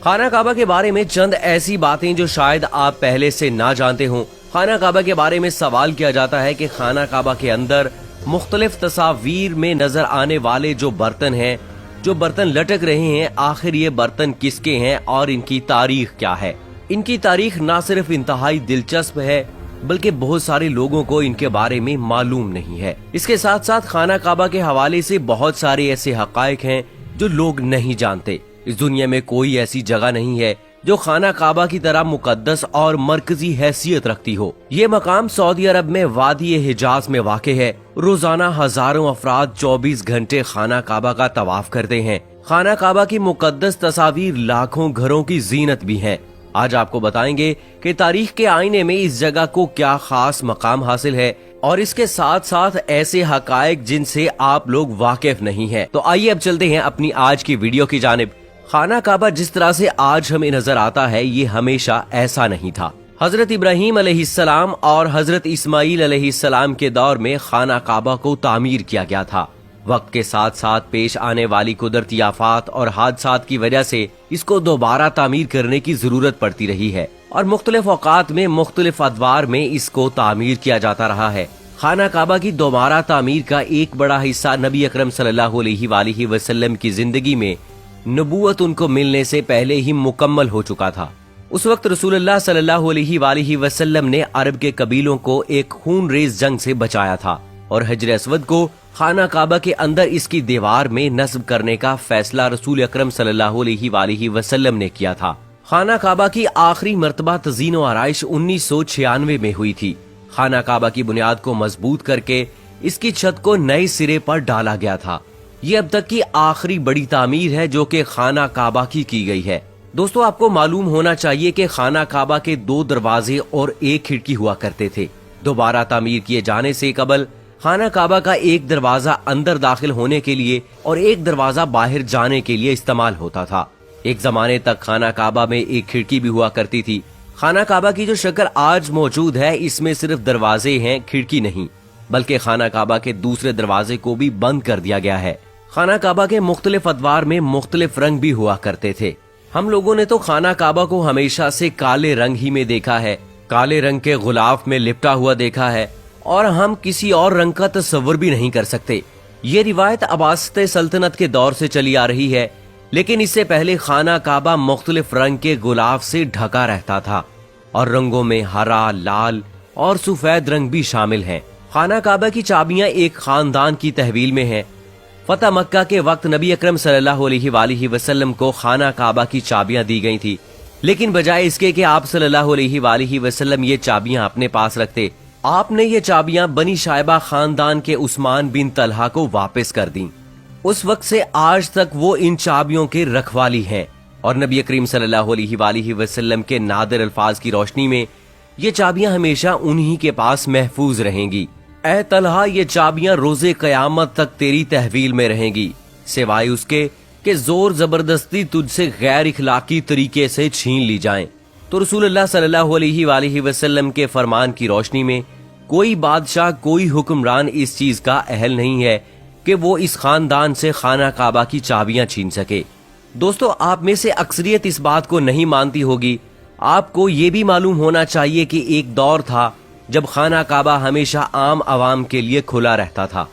خانہ کعبہ کے بارے میں چند ایسی باتیں جو شاید آپ پہلے سے نہ جانتے ہوں۔ خانہ کعبہ کے بارے میں سوال کیا جاتا ہے کہ خانہ کعبہ کے اندر مختلف تصاویر میں نظر آنے والے جو برتن لٹک رہے ہیں، آخر یہ برتن کس کے ہیں اور ان کی تاریخ کیا ہے؟ ان کی تاریخ نہ صرف انتہائی دلچسپ ہے بلکہ بہت سارے لوگوں کو ان کے بارے میں معلوم نہیں ہے۔ اس کے ساتھ ساتھ خانہ کعبہ کے حوالے سے بہت سارے ایسے حقائق ہیں جو لوگ نہیں جانتے۔ اس دنیا میں کوئی ایسی جگہ نہیں ہے جو خانہ کعبہ کی طرح مقدس اور مرکزی حیثیت رکھتی ہو۔ یہ مقام سعودی عرب میں وادی حجاز میں واقع ہے۔ روزانہ ہزاروں افراد 24 گھنٹے خانہ کعبہ کا طواف کرتے ہیں۔ خانہ کعبہ کی مقدس تصاویر لاکھوں گھروں کی زینت بھی ہیں۔ آج آپ کو بتائیں گے کہ تاریخ کے آئینے میں اس جگہ کو کیا خاص مقام حاصل ہے اور اس کے ساتھ ساتھ ایسے حقائق جن سے آپ لوگ واقف نہیں ہیں۔ تو آئیے اب چلتے ہیں اپنی آج کی ویڈیو کی جانب۔ خانہ کعبہ جس طرح سے آج ہمیں نظر آتا ہے یہ ہمیشہ ایسا نہیں تھا۔ حضرت ابراہیم علیہ السلام اور حضرت اسماعیل علیہ السلام کے دور میں خانہ کعبہ کو تعمیر کیا گیا تھا۔ وقت کے ساتھ ساتھ پیش آنے والی قدرتی آفات اور حادثات کی وجہ سے اس کو دوبارہ تعمیر کرنے کی ضرورت پڑتی رہی ہے اور مختلف اوقات میں مختلف ادوار میں اس کو تعمیر کیا جاتا رہا ہے۔ خانہ کعبہ کی دوبارہ تعمیر کا ایک بڑا حصہ نبی اکرم صلی اللہ علیہ وآلہ وسلم کی زندگی میں نبوت ان کو ملنے سے پہلے ہی مکمل ہو چکا تھا۔ اس وقت رسول اللہ صلی اللہ علیہ وآلہ وسلم نے عرب کے قبیلوں کو ایک خون ریز جنگ سے بچایا تھا اور حجر اسود کو خانہ کعبہ کے اندر اس کی دیوار میں نصب کرنے کا فیصلہ رسول اکرم صلی اللہ علیہ وآلہ وسلم نے کیا تھا۔ خانہ کعبہ کی آخری مرتبہ تزئین و آرائش 1996 میں ہوئی تھی۔ خانہ کعبہ کی بنیاد کو مضبوط کر کے اس کی چھت کو نئے سرے پر ڈالا گیا تھا۔ یہ اب تک کی آخری بڑی تعمیر ہے جو کہ خانہ کعبہ کی گئی ہے۔ دوستو آپ کو معلوم ہونا چاہیے کہ خانہ کعبہ کے 2 دروازے اور 1 کھڑکی ہوا کرتے تھے۔ دوبارہ تعمیر کیے جانے سے قبل خانہ کعبہ کا 1 دروازہ اندر داخل ہونے کے لیے اور 1 دروازہ باہر جانے کے لیے استعمال ہوتا تھا۔ ایک زمانے تک خانہ کعبہ میں 1 کھڑکی بھی ہوا کرتی تھی۔ خانہ کعبہ کی جو شکل آج موجود ہے اس میں صرف دروازے ہیں، کھڑکی نہیں، بلکہ خانہ کعبہ کے دوسرے دروازے کو بھی بند کر دیا گیا ہے۔ خانہ کعبہ کے مختلف ادوار میں مختلف رنگ بھی ہوا کرتے تھے۔ ہم لوگوں نے تو خانہ کعبہ کو ہمیشہ سے کالے رنگ ہی میں دیکھا ہے، کالے رنگ کے غلاف میں لپٹا ہوا دیکھا ہے اور ہم کسی اور رنگ کا تصور بھی نہیں کر سکتے۔ یہ روایت عباسیہ سلطنت کے دور سے چلی آ رہی ہے، لیکن اس سے پہلے خانہ کعبہ مختلف رنگ کے غلاف سے ڈھکا رہتا تھا اور رنگوں میں ہرا، لال اور سفید رنگ بھی شامل ہیں۔ خانہ کعبہ کی چابیاں ایک خاندان کی تحویل میں ہیں۔ فتح مکہ کے وقت نبی اکرم صلی اللہ علیہ وآلہ وسلم کو خانہ کعبہ کی چابیاں دی گئی تھی، لیکن بجائے اس کے کہ آپ صلی اللہ علیہ وآلہ وسلم یہ چابیاں اپنے پاس رکھتے، آپ نے یہ چابیاں بنی شائبہ خاندان کے عثمان بن طلحہ کو واپس کر دیں۔ اس وقت سے آج تک وہ ان چابیوں کے رکھوالی ہیں اور نبی کریم صلی اللہ علیہ وآلہ وسلم کے نادر الفاظ کی روشنی میں یہ چابیاں ہمیشہ انہی کے پاس محفوظ رہیں گی۔ اے طلحہ، یہ چابیاں روز قیامت تک تیری تحویل میں رہیں گی، سوائے اس کے کہ زور زبردستی تجھ سے غیر اخلاقی طریقے سے چھین لی جائیں۔ تو رسول اللہ صلی اللہ علیہ وآلہ وسلم کے فرمان کی روشنی میں کوئی بادشاہ، کوئی حکمران اس چیز کا اہل نہیں ہے کہ وہ اس خاندان سے خانہ کعبہ کی چابیاں چھین سکے۔ دوستو آپ میں سے اکثریت اس بات کو نہیں مانتی ہوگی۔ آپ کو یہ بھی معلوم ہونا چاہیے کہ ایک دور تھا جب خانہ کعبہ ہمیشہ عام عوام کے لیے کھلا رہتا تھا۔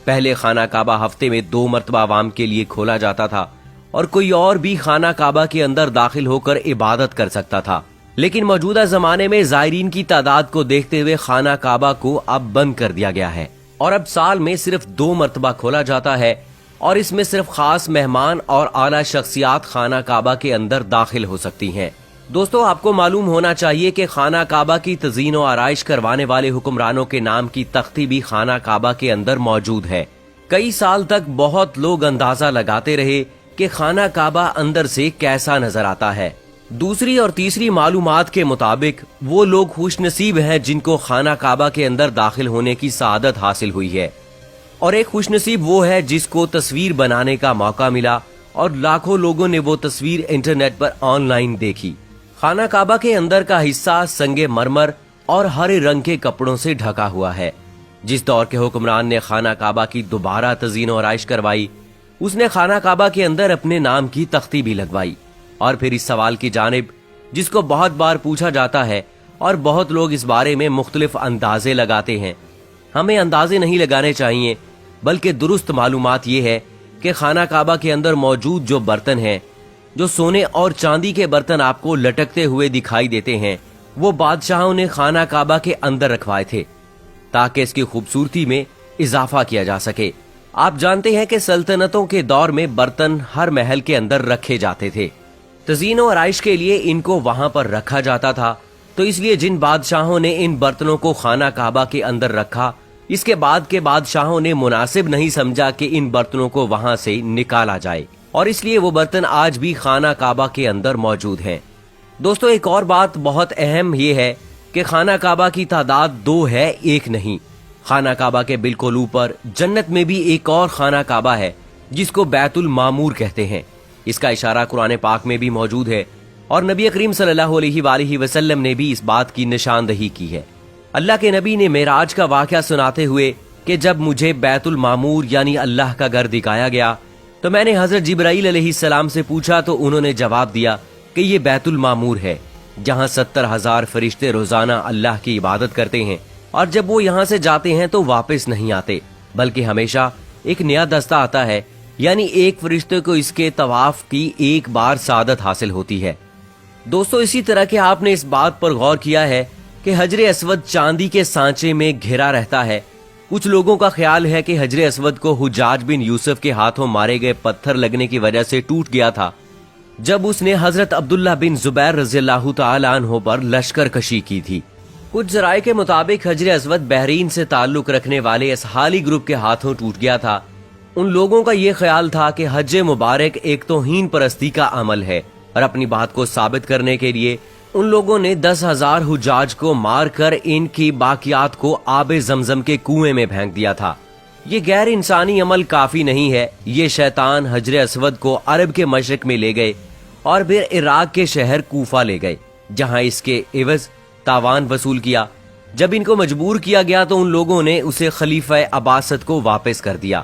پہلے خانہ کعبہ ہفتے میں 2 مرتبہ عوام کے لیے کھولا جاتا تھا اور کوئی اور بھی خانہ کعبہ کے اندر داخل ہو کر عبادت کر سکتا تھا، لیکن موجودہ زمانے میں زائرین کی تعداد کو دیکھتے ہوئے خانہ کعبہ کو اب بند کر دیا گیا ہے اور اب سال میں صرف 2 مرتبہ کھولا جاتا ہے اور اس میں صرف خاص مہمان اور اعلیٰ شخصیات خانہ کعبہ کے اندر داخل ہو سکتی ہیں۔ دوستو آپ کو معلوم ہونا چاہیے کہ خانہ کعبہ کی تزئین و آرائش کروانے والے حکمرانوں کے نام کی تختی بھی خانہ کعبہ کے اندر موجود ہے۔ کئی سال تک بہت لوگ اندازہ لگاتے رہے کہ خانہ کعبہ اندر سے کیسا نظر آتا ہے۔ دوسری اور تیسری معلومات کے مطابق وہ لوگ خوش نصیب ہیں جن کو خانہ کعبہ کے اندر داخل ہونے کی سعادت حاصل ہوئی ہے، اور ایک خوش نصیب وہ ہے جس کو تصویر بنانے کا موقع ملا اور لاکھوں لوگوں نے وہ تصویر انٹرنیٹ پر آن لائن دیکھی۔ خانہ کعبہ کے اندر کا حصہ سنگ مرمر اور ہرے رنگ کے کپڑوں سے ڈھکا ہوا ہے۔ جس دور کے حکمران نے خانہ کعبہ کی دوبارہ تزئین و آرائش کروائی، اس نے خانہ کعبہ کے اندر اپنے نام کی تختی بھی لگوائی۔ اور پھر اس سوال کی جانب جس کو بہت بار پوچھا جاتا ہے اور بہت لوگ اس بارے میں مختلف اندازے لگاتے ہیں. ہمیں اندازے نہیں لگانے چاہیے بلکہ درست معلومات یہ ہے کہ خانہ کعبہ کے اندر موجود جو برتن ہیں، جو سونے اور چاندی کے برتن آپ کو لٹکتے ہوئے دکھائی دیتے ہیں، وہ بادشاہوں نے خانہ کعبہ کے اندر رکھوائے تھے تاکہ اس کی خوبصورتی میں اضافہ کیا جا سکے. آپ جانتے ہیں کہ سلطنتوں کے دور میں برتن ہر محل کے اندر رکھے جاتے تھے. تزئین و آرائش کے لیے ان کو وہاں پر رکھا جاتا تھا، تو اس لیے جن بادشاہوں نے ان برتنوں کو خانہ کعبہ کے اندر رکھا، اس کے بعد کے بادشاہوں نے مناسب نہیں سمجھا کہ ان برتنوں کو وہاں سے نکالا جائے، اور اس لیے وہ برتن آج بھی خانہ کعبہ کے اندر موجود ہیں. دوستو، ایک اور بات بہت اہم یہ ہے کہ خانہ کعبہ کی تعداد 2 ہے، 1 نہیں. خانہ کعبہ کے بالکل اوپر جنت میں بھی ایک اور خانہ کعبہ ہے جس کو بیت المعمور کہتے ہیں. اس کا اشارہ قرآن پاک میں بھی موجود ہے اور نبی کریم صلی اللہ علیہ وآلہ وسلم نے بھی اس بات کی نشاندہی کی ہے. اللہ کے نبی نے معراج کا واقعہ سناتے ہوئے کہ جب مجھے بیت المعمور یعنی اللہ کا گھر دکھایا گیا تو میں نے حضرت جبرائیل علیہ السلام سے پوچھا تو انہوں نے جواب دیا کہ یہ بیت المعمور ہے جہاں 70,000 فرشتے روزانہ اللہ کی عبادت کرتے ہیں، اور جب وہ یہاں سے جاتے ہیں تو واپس نہیں آتے بلکہ ہمیشہ ایک نیا دستہ آتا ہے، یعنی ایک فرشتے کو اس کے طواف کی ایک بار سعادت حاصل ہوتی ہے. دوستو، اسی طرح کہ آپ نے اس بات پر غور کیا ہے کہ حجر اسود چاندی کے سانچے میں گھرا رہتا ہے. کچھ لوگوں کا خیال ہے کہ حجر اسود کو حجاج بن یوسف کے ہاتھوں مارے گئے پتھر لگنے کی وجہ سے ٹوٹ گیا تھا جب اس نے حضرت عبداللہ بن زبیر رضی اللہ تعالی عنہ پر لشکر کشی کی تھی. کچھ ذرائع کے مطابق حجر اسود بحرین سے تعلق رکھنے والے اسحالی گروپ کے ہاتھوں ٹوٹ گیا تھا. ان لوگوں کا یہ خیال تھا کہ حج مبارک ایک توہین پرستی کا عمل ہے، اور اپنی بات کو ثابت کرنے کے لیے ان لوگوں نے 10,000 حجاج کو مار کر ان کی باقیات کو آب زمزم کے کنویں میں پھینک دیا تھا. یہ غیر انسانی عمل کافی نہیں ہے. یہ شیطان حجر اسود کو عرب کے مشرق میں لے گئے اور پھر عراق کے شہر کوفہ لے گئے جہاں اس کے عوض تاوان وصول کیا. جب ان کو مجبور کیا گیا تو ان لوگوں نے اسے خلیفہ عباست کو واپس کر دیا،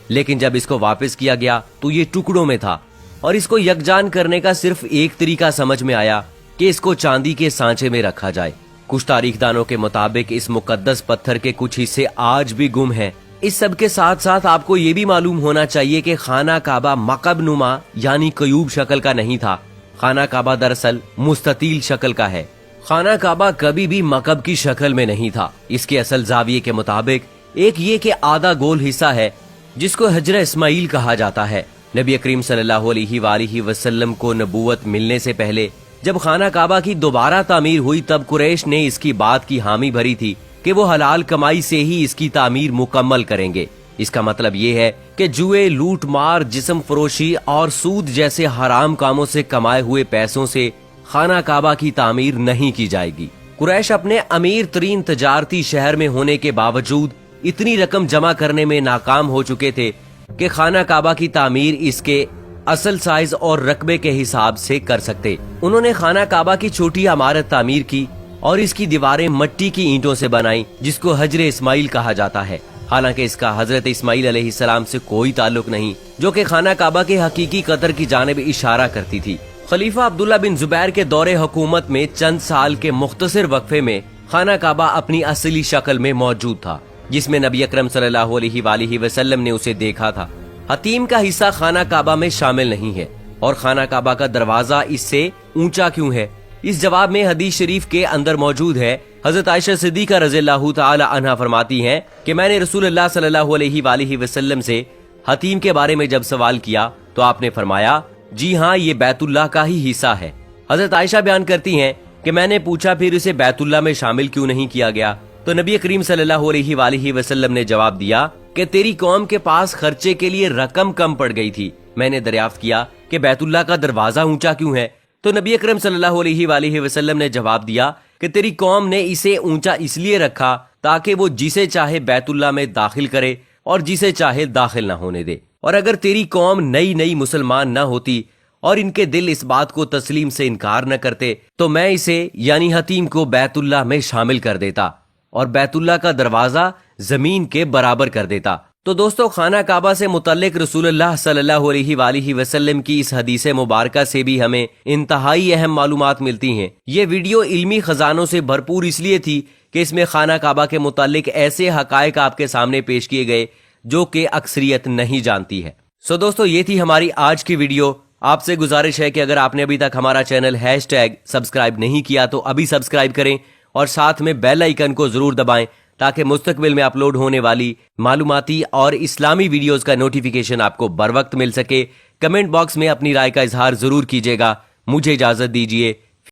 لیکن جب اس کو واپس کیا گیا تو یہ ٹکڑوں میں تھا، اور اس کو یکجان کرنے کا صرف ایک طریقہ سمجھ میں آیا کہ اس کو چاندی کے سانچے میں رکھا جائے. کچھ تاریخ دانوں کے مطابق اس مقدس پتھر کے کچھ حصے آج بھی گم ہیں. اس سب کے ساتھ ساتھ آپ کو یہ بھی معلوم ہونا چاہیے کہ خانہ کعبہ مکعب نما یعنی کیوب شکل کا نہیں تھا. خانہ کعبہ دراصل مستطیل شکل کا ہے. خانہ کعبہ کبھی بھی مکعب کی شکل میں نہیں تھا. اس کے اصل زاویے کے مطابق ایک یہ کہ آدھا گول حصہ ہے جس کو حجر اسماعیل کہا جاتا ہے. نبی کریم صلی اللہ علیہ وآلہ وسلم کو نبوت ملنے سے پہلے جب خانہ کعبہ کی دوبارہ تعمیر ہوئی تب قریش نے اس کی بات کی حامی بھری تھی کہ وہ حلال کمائی سے ہی اس کی تعمیر مکمل کریں گے. اس کا مطلب یہ ہے کہ جوئے، لوٹ مار، جسم فروشی اور سود جیسے حرام کاموں سے کمائے ہوئے پیسوں سے خانہ کعبہ کی تعمیر نہیں کی جائے گی. قریش اپنے امیر ترین تجارتی شہر میں ہونے کے باوجود اتنی رقم جمع کرنے میں ناکام ہو چکے تھے کہ خانہ کعبہ کی تعمیر اس کے اصل سائز اور رقبے کے حساب سے کر سکتے. انہوں نے خانہ کعبہ کی چھوٹی عمارت تعمیر کی اور اس کی دیواریں مٹی کی اینٹوں سے بنائیں جس کو حجر اسماعیل کہا جاتا ہے. حالانکہ اس کا حضرت اسماعیل علیہ السلام سے کوئی تعلق نہیں، جو کہ خانہ کعبہ کے حقیقی قطر کی جانب اشارہ کرتی تھی. خلیفہ عبداللہ بن زبیر کے دور حکومت میں چند سال کے مختصر وقفے میں خانہ کعبہ اپنی اصلی شکل میں موجود تھا جس میں نبی اکرم صلی اللہ علیہ وآلہ وسلم نے اسے دیکھا تھا. حتیم کا حصہ خانہ کعبہ میں شامل نہیں ہے، اور خانہ کعبہ کا دروازہ اس سے اونچا کیوں ہے؟ اس جواب میں حدیث شریف کے اندر موجود ہے. حضرت عائشہ صدیقہ رضی اللہ تعالی عنہا فرماتی ہیں کہ میں نے رسول اللہ صلی اللہ علیہ وآلہ وسلم سے حتیم کے بارے میں جب سوال کیا تو آپ نے فرمایا جی ہاں، یہ بیت اللہ کا ہی حصہ ہے. حضرت عائشہ بیان کرتی ہیں کہ میں نے پوچھا پھر اسے بیت اللہ میں شامل کیوں نہیں کیا گیا؟ تو نبی کریم صلی اللہ علیہ وآلہ وسلم نے جواب دیا کہ تیری قوم کے پاس خرچے کے لیے رقم کم پڑ گئی تھی. میں نے دریافت کیا کہ بیت اللہ کا دروازہ اونچا کیوں ہے؟ تو نبی اکرم صلی اللہ علیہ وآلہ وسلم نے جواب دیا کہ تیری قوم نے اسے اونچا اس لیے رکھا تاکہ وہ جسے چاہے بیت اللہ میں داخل کرے اور جسے چاہے داخل نہ ہونے دے. اور اگر تیری قوم نئی مسلمان نہ ہوتی اور ان کے دل اس بات کو تسلیم سے انکار نہ کرتے تو میں اسے یعنی حتیم کو بیت اللہ میں شامل کر دیتا اور بیت اللہ کا دروازہ زمین کے برابر کر دیتا. تو دوستو خانہ کعبہ سے متعلق رسول اللہ صلی اللہ علیہ وآلہ وسلم کی اس حدیث مبارکہ سے بھی ہمیں انتہائی اہم معلومات ملتی ہیں۔ یہ ویڈیو علمی خزانوں سے بھرپور اس لیے تھی کہ اس میں خانہ کعبہ کے متعلق ایسے حقائق آپ کے سامنے پیش کیے گئے جو کہ اکثریت نہیں جانتی ہے۔ سو دوستو یہ تھی ہماری آج کی ویڈیو۔ آپ سے گزارش ہے کہ اگر آپ نے ابھی تک ہمارا چینل #سبسکرائب نہیں کیا تو ابھی سبسکرائب کریں اور ساتھ میں بیل آئیکن کو ضرور دبائیں تاکہ مستقبل میں اپلوڈ ہونے والی معلوماتی اور اسلامی ویڈیوز کا نوٹیفیکیشن آپ کو بر وقت مل سکے۔ کمنٹ باکس میں اپنی رائے کا اظہار ضرور کیجیے گا۔ مجھے اجازت دیجیے۔